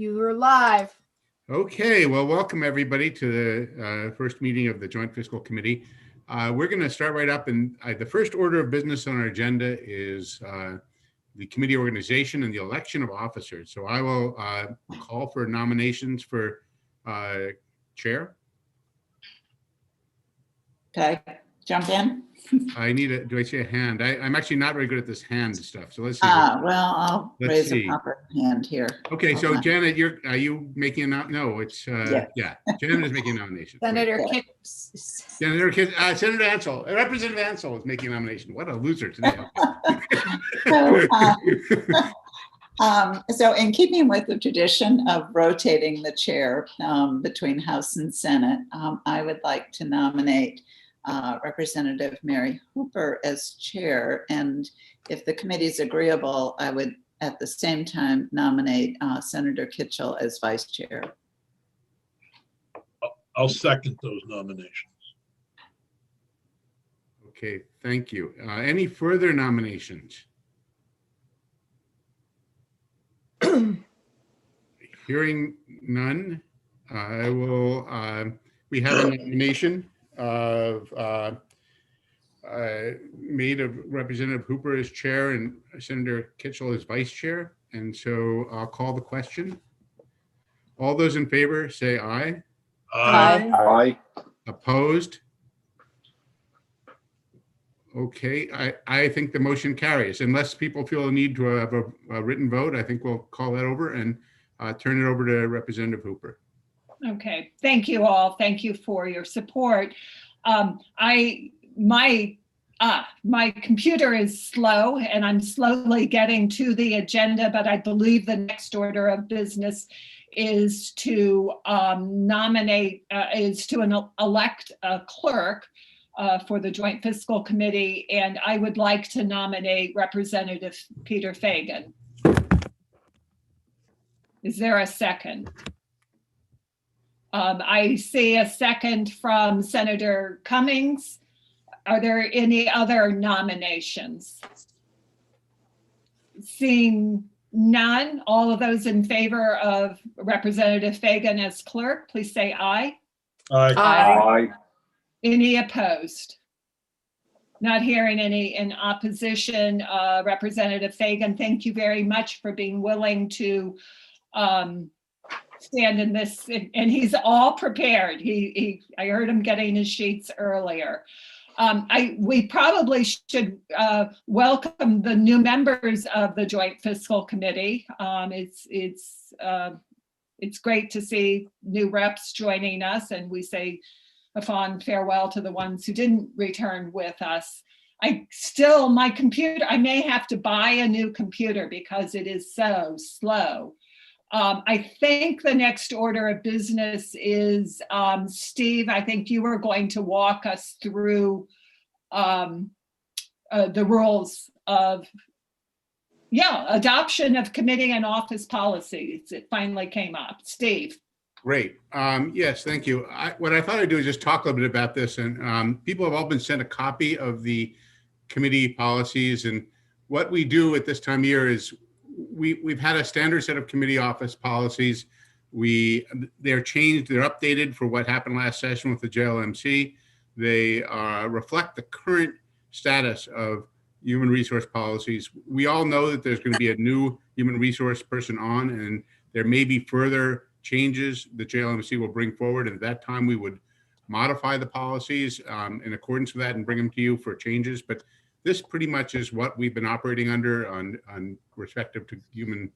You are live. Okay, well, welcome everybody to the first meeting of the Joint Fiscal Committee. We're going to start right up, and the first order of business on our agenda is the committee organization and the election of officers. So I will call for nominations for chair. Okay, jump in. I need a, do I see a hand? I'm actually not very good at this hand stuff. So let's see. Well, I'll Let's raise see. a proper hand here. Okay, Hold so on. Janet, are you making a no? It's Yes. yeah. Janet is making a nomination. Senator Okay. Kit. Senator Ansel, Representative Ansel is making a nomination. What a loser today. So in keeping with the tradition of rotating the chair between House and Senate, I would like to nominate Representative Mary Hooper as chair. And if the committee is agreeable, I would at the same time nominate Senator Kitchell as vice chair. I'll second those nominations. Okay, thank you. Any further nominations? Hearing none, I will, we have a nomination of made of Representative Hooper as chair and Senator Kitchell as vice chair. And so I'll call the question. All those in favor say aye. Aye. Opposed? Okay, I think the motion carries. Unless people feel a need to have a written vote, I think we'll call that over and turn it over to Representative Hooper. Okay, thank you all. Thank you for your support. My computer is slow and I'm slowly getting to the agenda, but I believe the next order of business is to elect a clerk for the Joint Fiscal Committee, and I would like to nominate Representative Peter Fagan. Is there a second? I see a second from Senator Cummings. Are there any other nominations? Seeing none, all of those in favor of Representative Fagan as clerk, please say aye. Aye. Any opposed? Not hearing any in opposition. Representative Fagan, thank you very much for being willing to stand in this, and he's all prepared. I heard him getting his sheets earlier. We probably should welcome the new members of the Joint Fiscal Committee. It's great to see new reps joining us, and we say a fond farewell to the ones who didn't return with us. My computer, I may have to buy a new computer because it is so slow. I think the next order of business is, Steve, I think you were going to walk us through the rules of, adoption of committee and office policies. It finally came up. Steve. Great. Yes, thank you. What I thought I'd do is just talk a little bit about this. And people have all been sent a copy of the committee policies. And what we do at this time of year is we've had a standard set of committee office policies. They're changed, they're updated for what happened last session with the JLMC. They reflect the current status of human resource policies. We all know that there's going to be a new human resource person on, and there may be further changes the JLMC will bring forward. And at that time, we would modify the policies in accordance with that and bring them to you for changes. But this pretty much is what we've been operating under on respective to human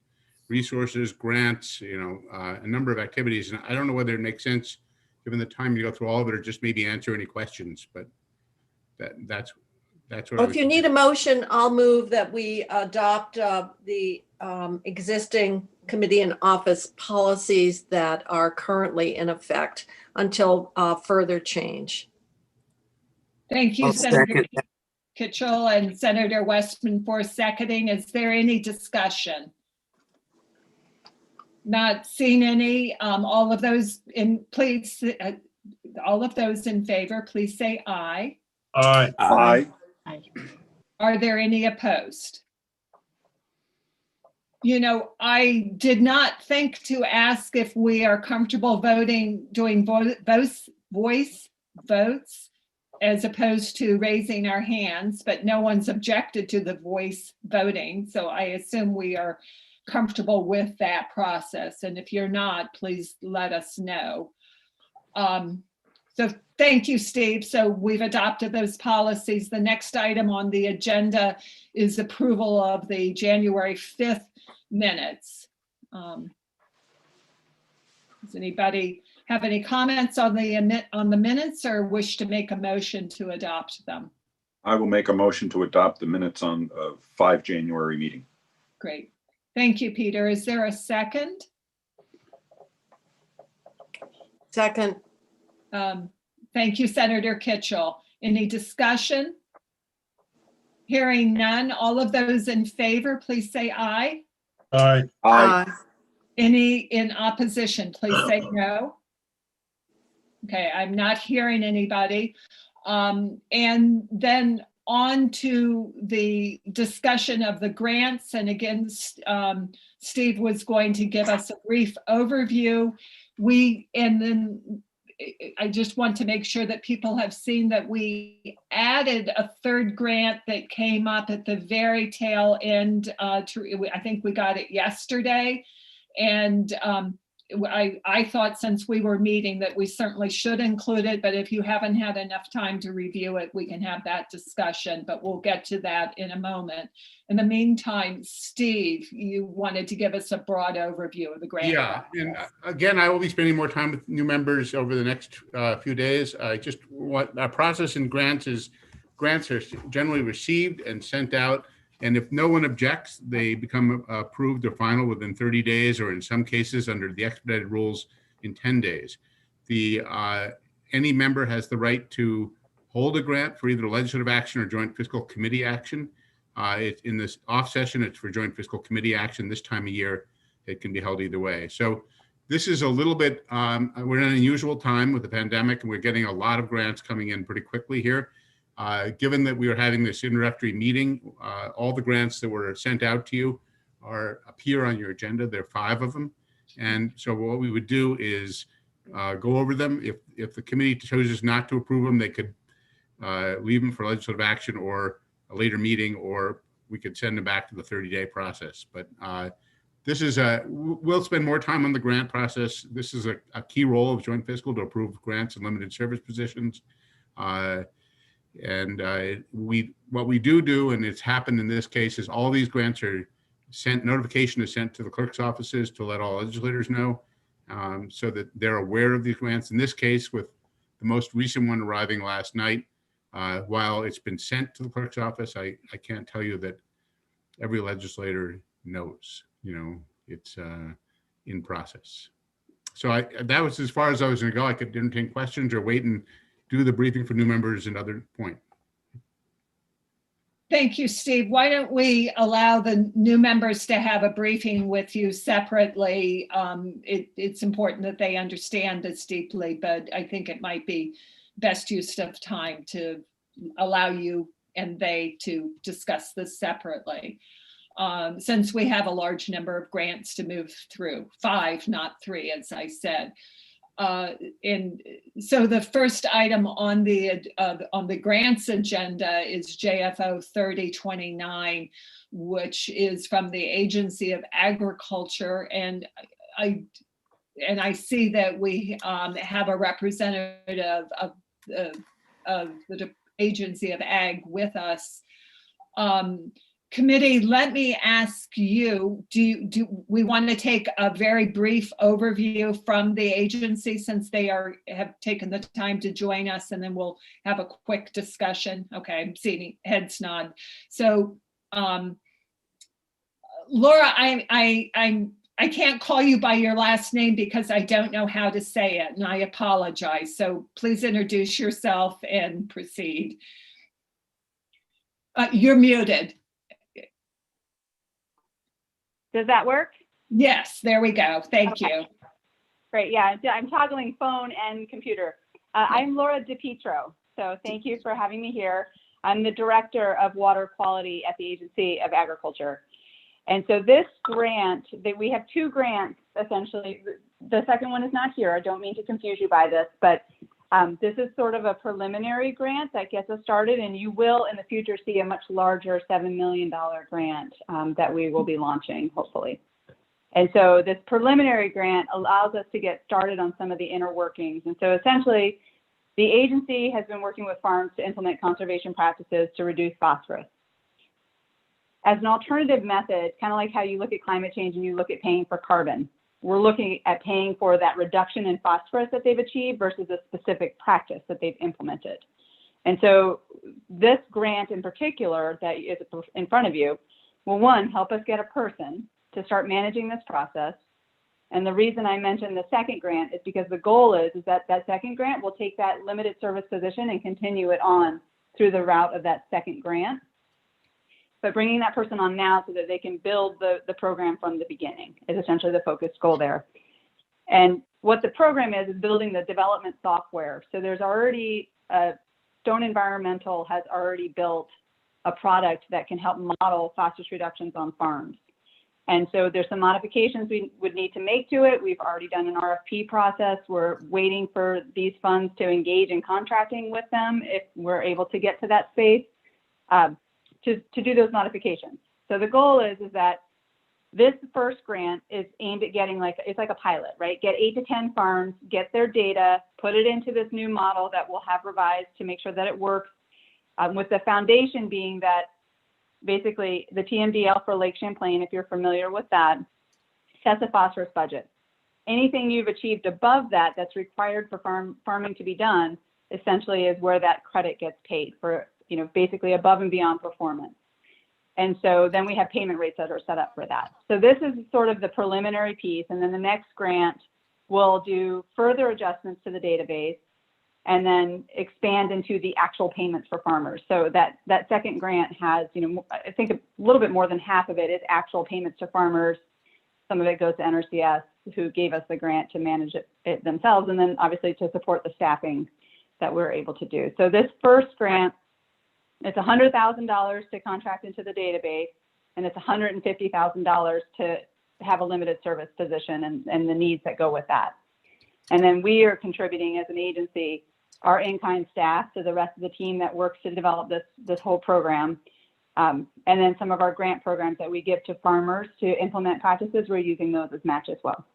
resources, grants, a number of activities. And I don't know whether it makes sense, given the time to go through all of it, or just maybe answer any questions. But that's what. Well, if you need a motion, I'll move that we adopt the existing committee and office policies that are currently in effect until further change. Thank you, Senator Kitchell and Senator Westman for seconding. Is there any discussion? Not seeing any. All of those in favor, please say aye. Aye. Are there any opposed? You know, I did not think to ask if we are comfortable doing voice votes as opposed to raising our hands, but no one's objected to the voice voting. So I assume we are comfortable with that process. And if you're not, please let us know. So thank you, Steve. So we've adopted those policies. The next item on the agenda is approval of the January 5th minutes. Does anybody have any comments on the minutes or wish to make a motion to adopt them? I will make a motion to adopt the minutes on 5 January meeting. Great. Thank you, Peter. Is there a second? Second. Thank you, Senator Kitchell. Any discussion? Hearing none. All of those in favor, please say aye. Aye. Aye. Any in opposition, please say no. Okay, I'm not hearing anybody. And then on to the discussion of the grants. And again, Steve was going to give us a brief overview. And then I just want to make sure that people have seen that we added a third grant that came up at the very tail end. I think we got it yesterday. And I thought since we were meeting that we certainly should include it, but if you haven't had enough time to review it, we can have that discussion, but we'll get to that in a moment. In the meantime, Steve, you wanted to give us a broad overview of the grant. Yeah, and again, I will be spending more time with new members over the next few days. Just what our process in grants is, grants are generally received and sent out. And if no one objects, they become approved or final within 30 days, or in some cases under the expedited rules in 10 days. Any member has the right to hold a grant for either legislative action or joint fiscal committee action. In this off session, it's for joint fiscal committee action. This time of year, it can be held either way. So this is a little bit, we're in an unusual time with the pandemic, and we're getting a lot of grants coming in pretty quickly here. Given that we are having this introductory meeting, all the grants that were sent out to you appear on your agenda. There are 5 of them. And so what we would do is go over them. If the committee chooses not to approve them, they could leave them for legislative action or a later meeting, or we could send them back to the 30-day process. But this is we'll spend more time on the grant process. This is a key role of joint fiscal to approve grants and limited service positions. What we do, and it's happened in this case, is all these grants are sent, notification is sent to the clerk's offices to let all legislators know, so that they're aware of these grants. In this case, with the most recent one arriving last night, while it's been sent to the clerk's office, I can't tell you that every legislator knows, it's in process. So that was as far as I was going to go. I could entertain questions or wait and do the briefing for new members another point. Thank you, Steve. Why don't we allow the new members to have a briefing with you separately? It's important that they understand this deeply, but I think it might be best use of time to allow you and they to discuss this separately. Since we have a large number of grants to move through, 5, not 3, as I said. And so the first item on the grants agenda is JFO 3029, which is from the Agency of Agriculture. And I see that we have a representative of the Agency of Ag with us. Committee, let me ask you, do we want to take a very brief overview from the agency since they have taken the time to join us, and then we'll have a quick discussion? Okay, I'm seeing heads nod. So Laura, I can't call you by your last name because I don't know how to say it, and I apologize. So please introduce yourself and proceed. You're muted. Does that work? Yes, there we go. Thank you. Great. Yeah, I'm toggling phone and computer. I'm Laura DiPietro. So thank you for having me here. I'm the Director of Water Quality at the Agency of Agriculture. And so this grant, we have two grants, essentially. The second one is not here. I don't mean to confuse you by this, but this is sort of a preliminary grant that gets us started, and you will in the future see a much larger $7 million grant that we will be launching, hopefully. And so this preliminary grant allows us to get started on some of the inner workings. And so essentially, the agency has been working with farms to implement conservation practices to reduce phosphorus. As an alternative method, kind of like how you look at climate change and you look at paying for carbon, we're looking at paying for that reduction in phosphorus that they've achieved versus a specific practice that they've implemented. And so this grant in particular that is in front of you will, one, help us get a person to start managing this process. And the reason I mentioned the second grant is because the goal is that that second grant will take that limited service position and continue it on through the route of that second grant. But bringing that person on now so that they can build the program from the beginning is essentially the focused goal there. And what the program is building the development software. So there's already, Stone Environmental has already built a product that can help model phosphorus reductions on farms. And so there's some modifications we would need to make to it. We've already done an RFP process. We're waiting for these funds to engage in contracting with them if we're able to get to that space to do those modifications. So the goal is that this first grant is aimed at getting it's like a pilot, right? Get 8 to 10 farms, get their data, put it into this new model that we'll have revised to make sure that it works, with the foundation being that basically the TMDL for Lake Champlain, if you're familiar with that, sets a phosphorus budget. Anything you've achieved above that that's required for farming to be done essentially is where that credit gets paid for, basically above and beyond performance. And so then we have payment rates that are set up for that. So this is sort of the preliminary piece. And then the next grant will do further adjustments to the database and then expand into the actual payments for farmers. So that second grant has, I think a little bit more than half of it is actual payments to farmers. Some of it goes to NRCS, who gave us the grant to manage it themselves, and then obviously to support the staffing that we're able to do. So this first grant, it's $100,000 to contract into the database, and it's $150,000 to have a limited service position and the needs that go with that. And then we are contributing as an agency our in-kind staff to the rest of the team that works to develop this whole program. And then some of our grant programs that we give to farmers to implement practices, we're using those as match as well.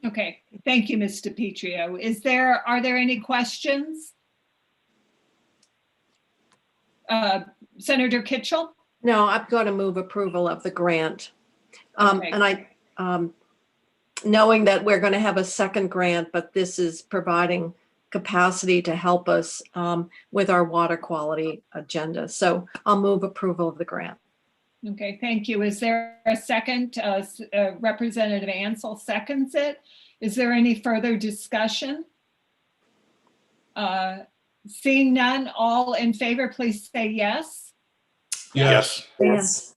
Okay, thank you, Ms. DiPietro. Are there any questions? Senator Kitchell? No, I'm going to move approval of the grant. Okay. And I, knowing that we're going to have a second grant, but this is providing capacity to help us with our water quality agenda. So I'll move approval of the grant. Okay, thank you. Is there a second? Representative Ansel seconds it. Is there any further discussion? Seeing none, all in favor, please say yes. Yes. Yes.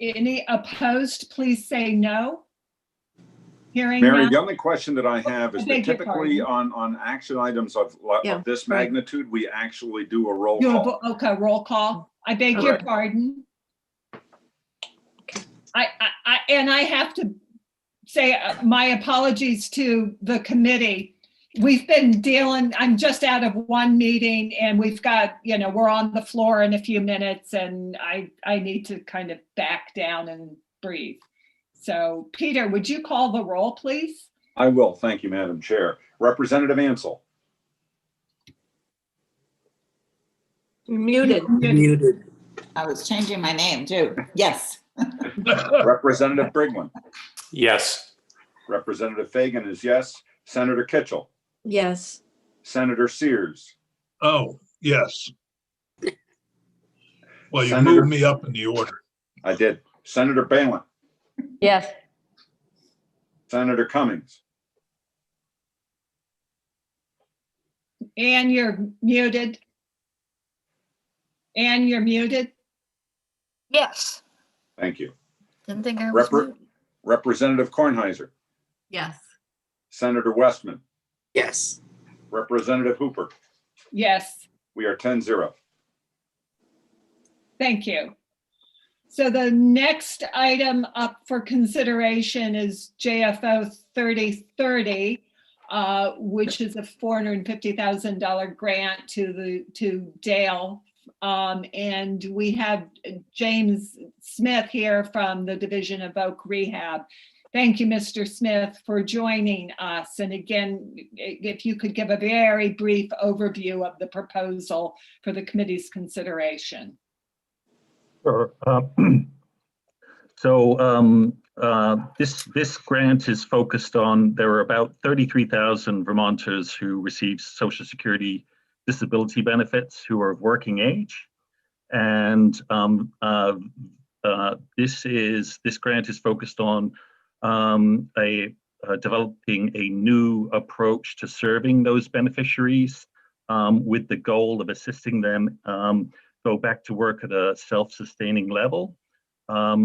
Any opposed, please say no. Hearing Mary, none. the only question that I have is I that beg your typically on action items of Yeah, this right. magnitude, we actually do a roll Do call. okay, roll call. I beg your Correct. pardon. I have to say my apologies to the committee. We've been dealing, I'm just out of one meeting and we've got, we're on the floor in a few minutes and I need to kind of back down and breathe. So Peter, would you call the roll, please? I will. Thank you, Madam Chair. Representative Ansel, You're muted. Muted. I was changing my name too. Yes. Representative Brigman, Yes. Representative Fagan is yes. Senator Kitchell, Yes. Senator Sears, Oh, yes. Well, you Senator- moved me up in the order. I did. Senator Balin, Yes. Senator Cummings, Ann, you're muted. Ann, you're muted. Yes. thank you. Didn't think I was. muted. Representative Kornheiser, Yes. Senator Westman, Yes. Representative Hooper. Yes, We are 10-0. thank you. So the next item up for consideration is JFO 3030, which is a $450,000 grant to Dale. And we have James Smith here from the Division of Oak Rehab. Thank you, Mr. Smith, for joining us. And again, if you could give a very brief overview of the proposal for the committee's consideration. Sure. This grant is focused on, there are about 33,000 Vermonters who receive Social Security disability benefits who are of working age. And this grant is focused on developing a new approach to serving those beneficiaries with the goal of assisting them go back to work at a self-sustaining level.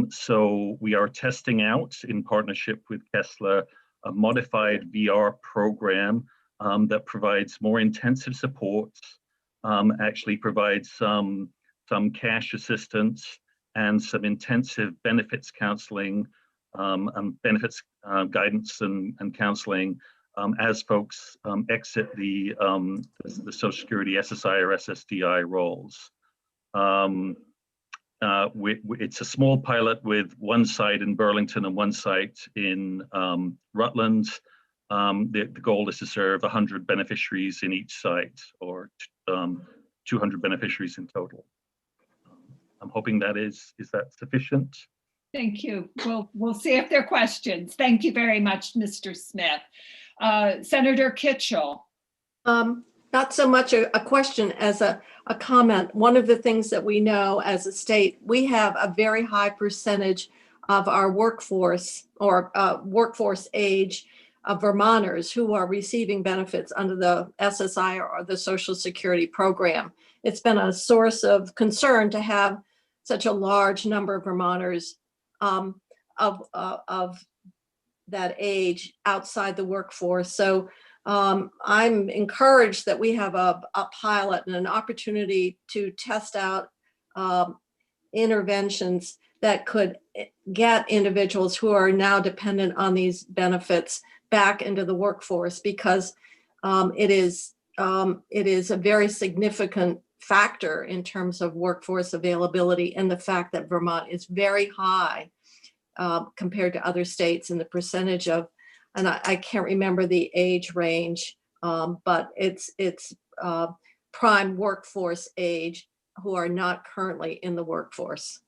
So we are testing out, in partnership with Kessler, a modified VR program that provides more intensive support, actually provides some cash assistance and some intensive benefits counseling and benefits guidance and counseling as folks exit the Social Security SSI or SSDI roles. It's a small pilot with one site in Burlington and one site in Rutland. The goal is to serve 100 beneficiaries in each site, or 200 beneficiaries in total. I'm hoping is that sufficient? Thank you. We'll see if there are questions. Thank you very much, Mr. Smith. Senator Kitchell. Not so much a question as a comment. One of the things that we know as a state, we have a very high percentage of our workforce or workforce age of Vermonters who are receiving benefits under the SSI or the Social Security program. It's been a source of concern to have such a large number of Vermonters of that age outside the workforce. So I'm encouraged that we have a pilot and an opportunity to test out interventions that could get individuals who are now dependent on these benefits back into the workforce, because it is a very significant factor in terms of workforce availability, and the fact that Vermont is very high compared to other states in the percentage of, and I can't remember the age range, but it's prime workforce age who are not currently in the workforce.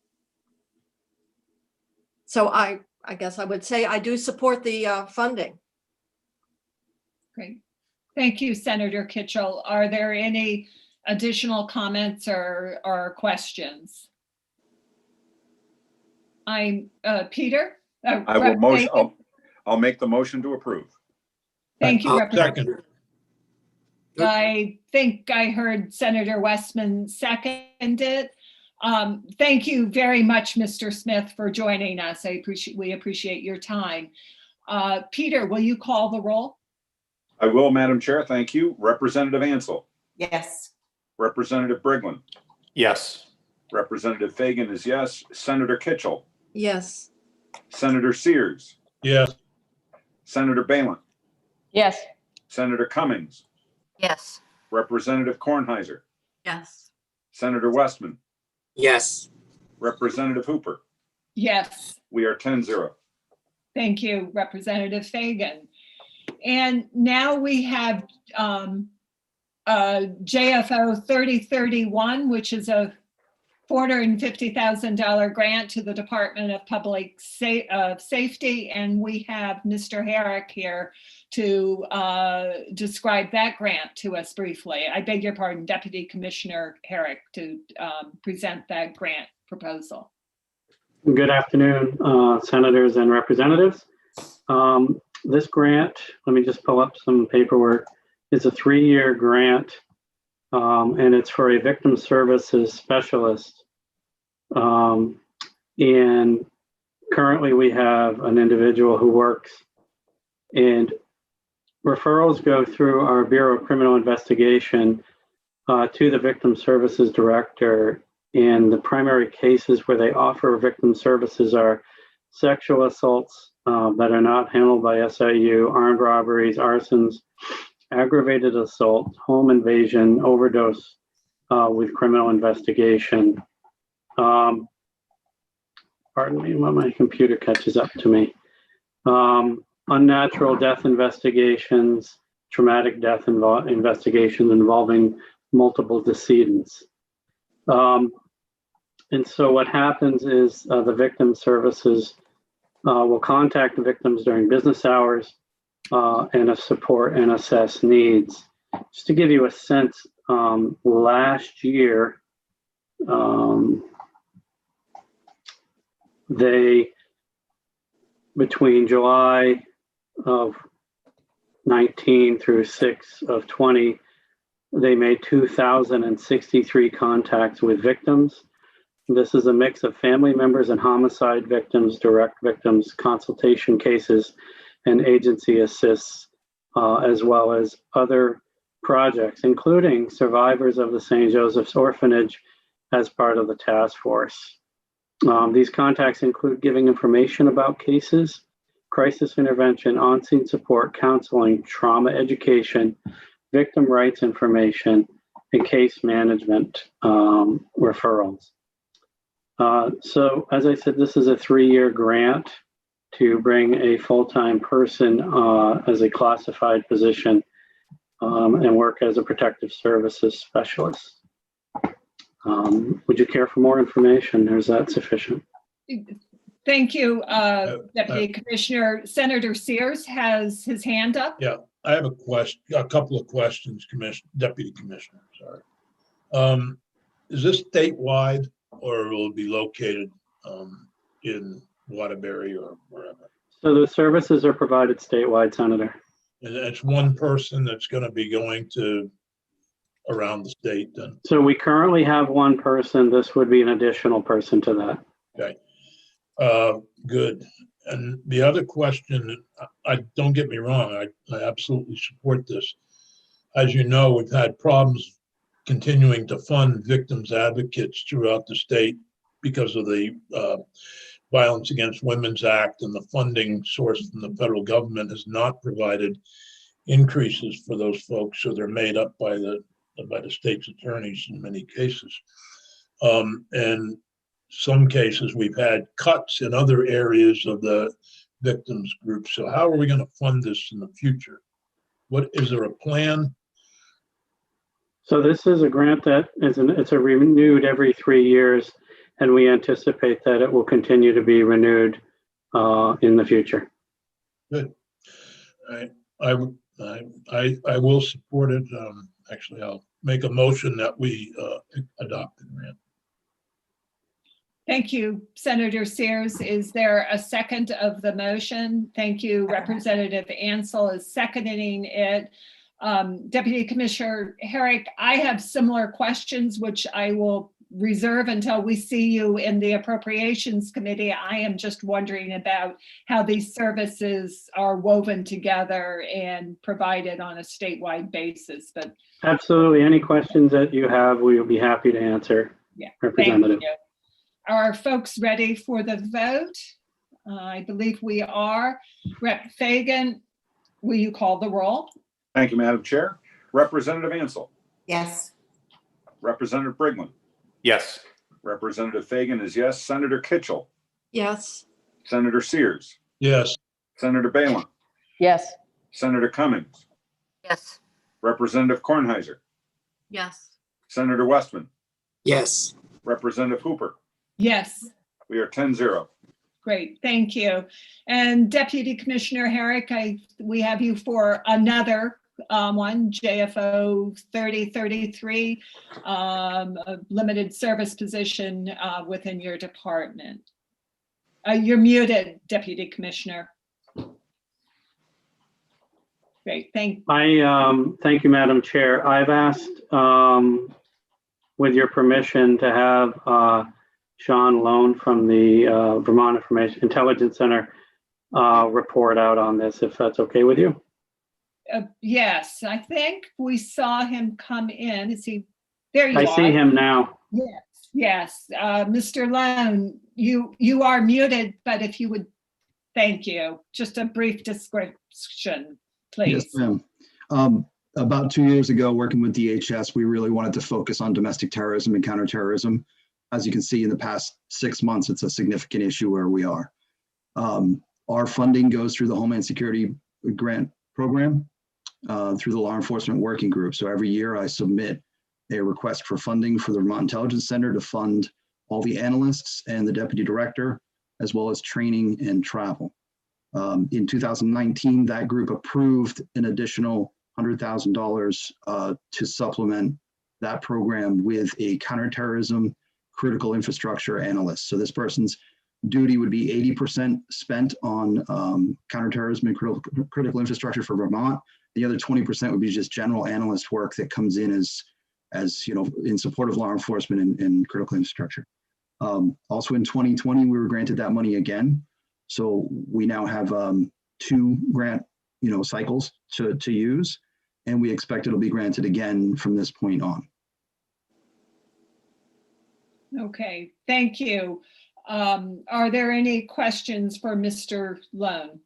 So I guess I would say I do support the funding. Great. Thank you, Senator Kitchell. Are there any additional comments or questions? Peter? I'll make the motion to approve. Thank you, I'll Representative. second. I think I heard Senator Westman second it. Thank you very much, Mr. Smith, for joining us. We appreciate your time. Peter, will you call the roll? I will, Madam Chair. Thank you. Representative Ansel. Yes. Representative Briglin. Yes. Representative Fagan is yes. Senator Kitchell. Yes. Senator Sears. Yes. Senator Balin. Yes. Senator Cummings. Yes. Representative Kornheiser. Yes. Senator Westman. Yes. Representative Hooper. Yes. We are 10-0. Thank you, Representative Fagan. And now we have JFO 3031, which is a $450,000 grant to the Department of Public Safety. And we have Mr. Herrick here to describe that grant to us briefly. I beg your pardon, Deputy Commissioner Herrick, to present that grant proposal. Good afternoon, senators and representatives. This grant, let me just pull up some paperwork, is a 3-year grant, and it's for a victim services specialist. And currently we have an individual who works, and referrals go through our Bureau of Criminal Investigation to the Victim Services Director, And the primary cases where they offer victim services are sexual assaults that are not handled by SIU, armed robberies, arsons, aggravated assault, home invasion, overdose with criminal investigation. Pardon me while my computer catches up to me. Unnatural death investigations, traumatic death investigations involving multiple decedents. And so what happens is the victim services will contact the victims during business hours and support and assess needs. Just to give you a sense, last year, they, between July of 19 through 6 of 20, they made 2,063 contacts with victims. This is a mix of family members and homicide victims, direct victims, consultation cases, and agency assists, as well as other projects, including survivors of the St. Joseph's Orphanage as part of the task force. These contacts include giving information about cases, crisis intervention, on-scene support, counseling, trauma education, victim rights information, and case management referrals. So as I said, this is a 3-year grant to bring a full-time person as a classified position and work as a protective services specialist. Would you care for more information, or is that sufficient? Thank you, Deputy Commissioner. Senator Sears has his hand up. Yeah, I have a couple of questions, Deputy Commissioner, sorry. Is this statewide, or will it be located in Waterbury or wherever? So the services are provided statewide, Senator. And it's one person that's going to be going to around the state then? So we currently have one person. This would be an additional person to that. Okay, good. And the other question, don't get me wrong, I absolutely support this. As you know, we've had problems continuing to fund victims advocates throughout the state because of the Violence Against Women's Act, and the funding source from the federal government has not provided increases for those folks, so they're made up by the state's attorneys in many cases. And some cases we've had cuts in other areas of the victims group. So how are we going to fund this in the future? Is there a plan? So this is a grant that it's renewed every 3 years, and we anticipate that it will continue to be renewed in the future. Good. I will support it. Actually, I'll make a motion that we adopt the grant. Thank you, Senator Sears. Is there a second of the motion? Thank you, Representative Ansel is seconding it. Deputy Commissioner Herrick, I have similar questions, which I will reserve until we see you in the Appropriations Committee. I am just wondering about how these services are woven together and provided on a statewide basis. But absolutely, any questions that you have, we will be happy to answer. Yeah, Representative. thank you. Are folks ready for the vote? I believe we are. Rep. Fagan, will you call the roll? Thank you, Madam Chair. Representative Ansel. Yes. Representative Brigman. Yes. Representative Fagan is yes. Senator Kitchell. Yes. Senator Sears. Yes. Senator Balin. Yes. Senator Cummings. Yes. Representative Kornheiser. Yes. Senator Westman. Yes. Representative Hooper. Yes. We are 10-0. Great, thank you. And Deputy Commissioner Herrick, we have you for another one, JFO 3033, a limited service position within your department. You're muted, Deputy Commissioner. Great, thank you, Madam Chair. I've asked, with your permission, to have Sean Lone from the Vermont Intelligence Center report out on this, if that's okay with you. yes, I think we saw him come in. Is he there? You are. I see him now. Yes. Yes, Mr. Lone, you are muted, but if you would, thank you. Just a brief description, Yes, please. ma'am. About 2 years ago, working with DHS, we really wanted to focus on domestic terrorism and counterterrorism. As you can see, in the past 6 months, it's a significant issue where we are. Our funding goes through the Homeland Security Grant Program, through the Law Enforcement Working Group. So every year I submit a request for funding for the Vermont Intelligence Center to fund all the analysts and the deputy director, as well as training and travel. In 2019, that group approved an additional $100,000 to supplement that program with a counterterrorism critical infrastructure analyst. So this person's duty would be 80% spent on counterterrorism and critical infrastructure for Vermont. The other 20% would be just general analyst work that comes in as you know, in support of law enforcement and critical infrastructure. Also in 2020, we were granted that money again. So we now have 2 grant, cycles to use, and we expect it'll be granted again from this point on. Okay, thank you. Are there any questions for Mr. Lone?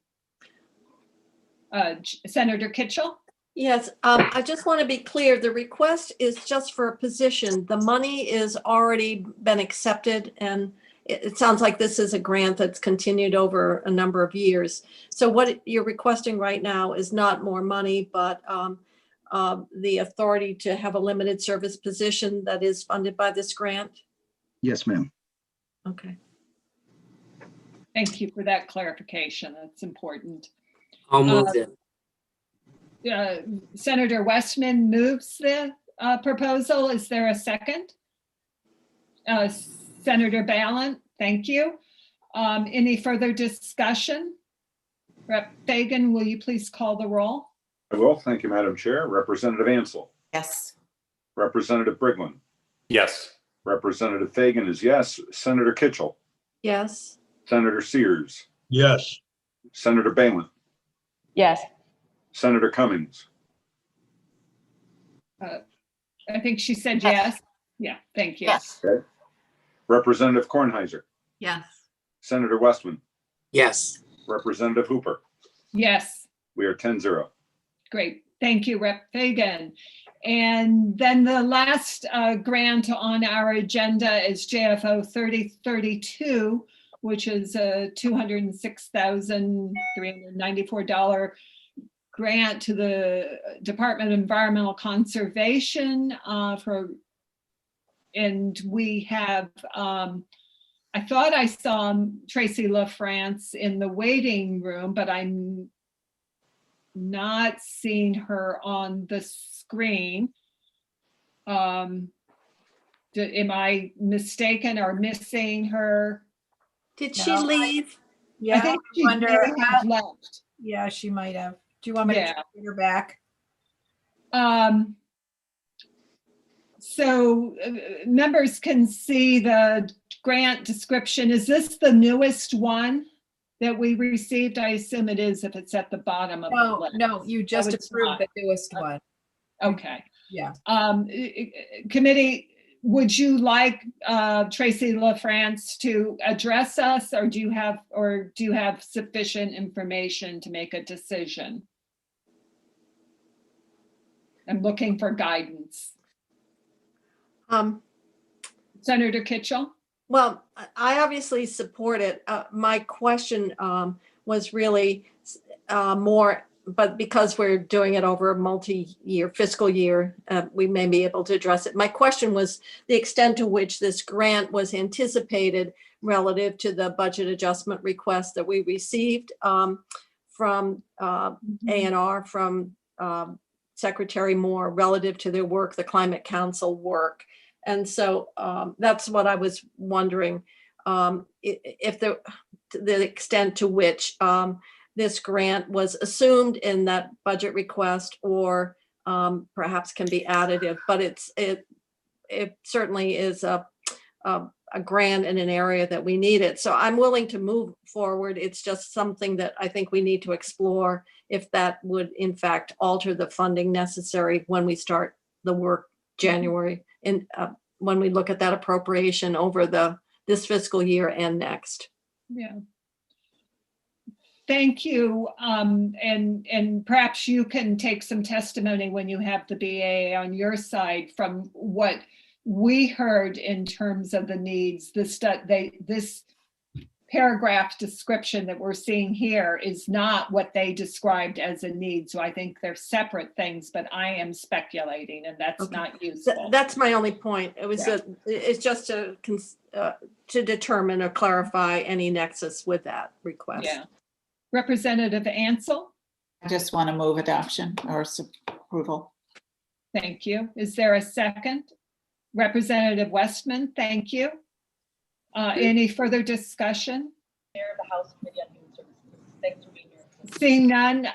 Senator Kitchell? Yes, I just want to be clear, the request is just for a position. The money is already been accepted, and it sounds like this is a grant that's continued over a number of years. So what you're requesting right now is not more money, but the authority to have a limited service position that is funded by this grant? Yes, ma'am. Okay. Thank you for that clarification. That's important. I'll move it. Senator Westman moves the proposal. Is there a second? Senator Ballant, thank you. Any further discussion? Rep. Fagan, will you please call the roll? I will. Thank you, Madam Chair. Representative Ansel. Yes. Representative Briglin. Yes. Representative Fagan is yes. Senator Kitchell. Yes. Senator Sears. Yes. Senator Balin. Yes. Senator Cummings. I think she said yes. Yeah, thank you. Yes. Okay. Representative Kornheiser. Yes. Senator Westman. Yes. Representative Hooper. Yes. We are 10-0. Great. Thank you, Rep. Fagan. And then the last grant on our agenda is JFO 3032, which is a $206,394 grant to the Department of Environmental Conservation and we have, I thought I saw Tracy LaFrance in the waiting room, but I'm not seeing her on the screen. Am I mistaken or missing her? Did she No, leave? I think she may have left. Yeah, she might have. Do you want me to bring her back? So members can see the grant description. Is this the newest one that we received? I assume it is if it's at the bottom of the No, list. no, you just it's approved not. the newest one. Okay. Yeah. Committee, would you like Tracy LaFrance to address us, or do you have sufficient information to make a decision? I'm looking for guidance. Senator Kitchell? Well, I obviously support it. My question was really more, but because we're doing it over a multi-year fiscal year, we may be able to address it. My question was the extent to which this grant was anticipated relative to the budget adjustment request that we received from A&R, from Secretary Moore, relative to their work, the Climate Council work. And so that's what I was wondering, if to the extent to which this grant was assumed in that budget request, or perhaps can be additive, but it certainly is a grant in an area that we need it. So I'm willing to move forward. It's just something that I think we need to explore, if that would in fact alter the funding necessary when we start the work January in when we look at that appropriation over this fiscal year and next. Yeah. Thank you. And perhaps you can take some testimony when you have the BA on your side from what we heard in terms of the needs. This paragraph description that we're seeing here is not what they described as a need. So I think they're separate things, but I am speculating, and that's Okay. not useful. That's my only point. It was, Yeah. it's just to determine or clarify any nexus with that request. Yeah. Representative Ansel, I just want to move adoption or approval. thank you. Is there a second? Representative Westman, thank you. Any further discussion? Seeing none,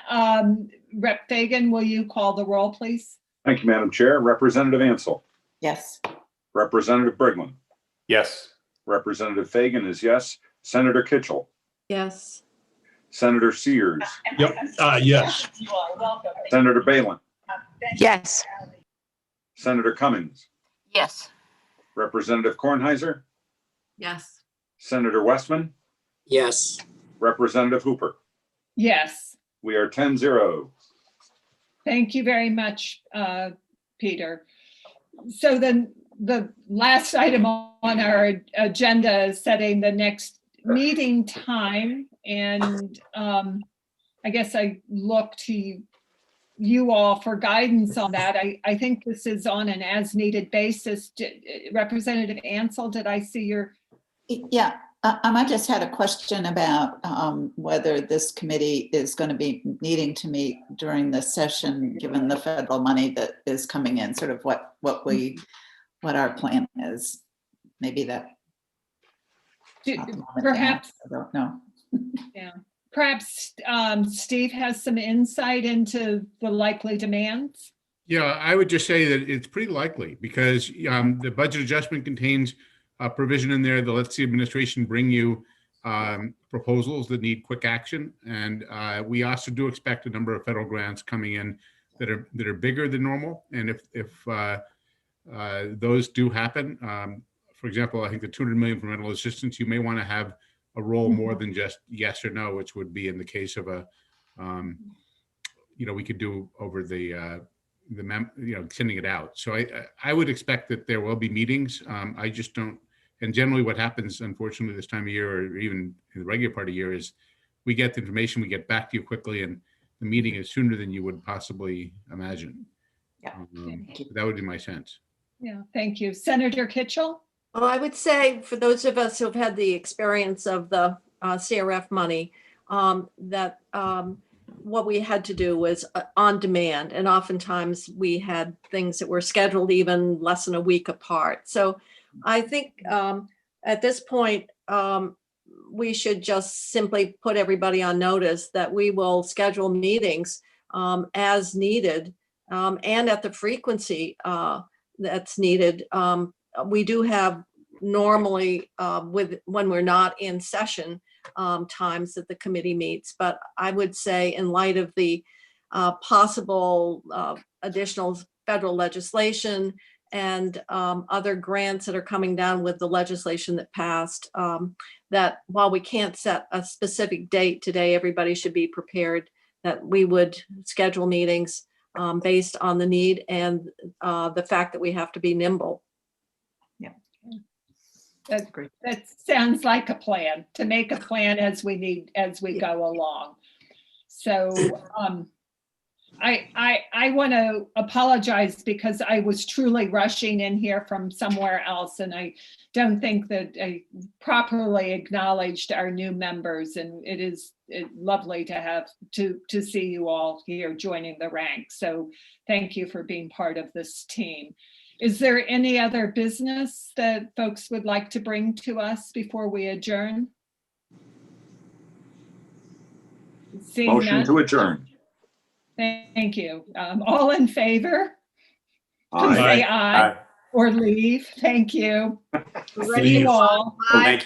Rep. Fagan, will you call the roll, please? Thank you, Madam Chair. Representative Ansel. Yes. Representative Brigham. Yes. Representative Fagan is yes. Senator Kitchell. Yes. Senator Sears. Yep, yes. Senator Balin. Yes. Senator Cummings. Yes. Representative Kornheiser. Yes. Senator Westman. Yes. Representative Hooper. Yes. We are 10-0. Thank you very much, Peter. So then the last item on our agenda is setting the next meeting time. And I guess I look to you all for guidance on that. I think this is on an as-needed basis. Representative Ansel, did I see your? Yeah, I just had a question about whether this committee is going to be needing to meet during this session, given the federal money that is coming in, sort of what our plan is. Maybe that. Perhaps. I don't know. Yeah, perhaps Steve has some insight into the likely demands. Yeah, I would just say that it's pretty likely because the budget adjustment contains a provision in there that lets the administration bring you proposals that need quick action. And we also do expect a number of federal grants coming in that are bigger than normal. And if those do happen, for example, I think the $200 million for rental assistance, you may want to have a role more than just yes or no, which would be in the case of a, we could do over the sending it out. So I would expect that there will be meetings. I just don't, and generally what happens, unfortunately, this time of year, or even in the regular part of the year, is we get the information, we get back to you quickly, and the meeting is sooner than you would possibly imagine. Yeah. That would be my sense. Yeah, thank you. Senator Kitchell? Well, I would say for those of us who have had the experience of the CRF money, that what we had to do was on demand. And oftentimes we had things that were scheduled even less than a week apart. So I think at this point, we should just simply put everybody on notice that we will schedule meetings as needed and at the frequency that's needed. We do have normally when we're not in session times that the committee meets, but I would say in light of the possible additional federal legislation and other grants that are coming down with the legislation that passed, that while we can't set a specific date today, everybody should be prepared that we would schedule meetings based on the need and the fact that we have to be nimble. That sounds like a plan, to make a plan as we go along. So I want to apologize because I was truly rushing in here from somewhere else, and I don't think that I properly acknowledged our new members, and it is lovely to have to see you all here joining the ranks. So thank you for being part of this team. Is there any other business that folks would like to bring to us before we adjourn? Seeing Motion none? to adjourn. Thank you. All in favor? Aye. Say aye Aye. or leave. Thank you. See Leave. you all. Thank you.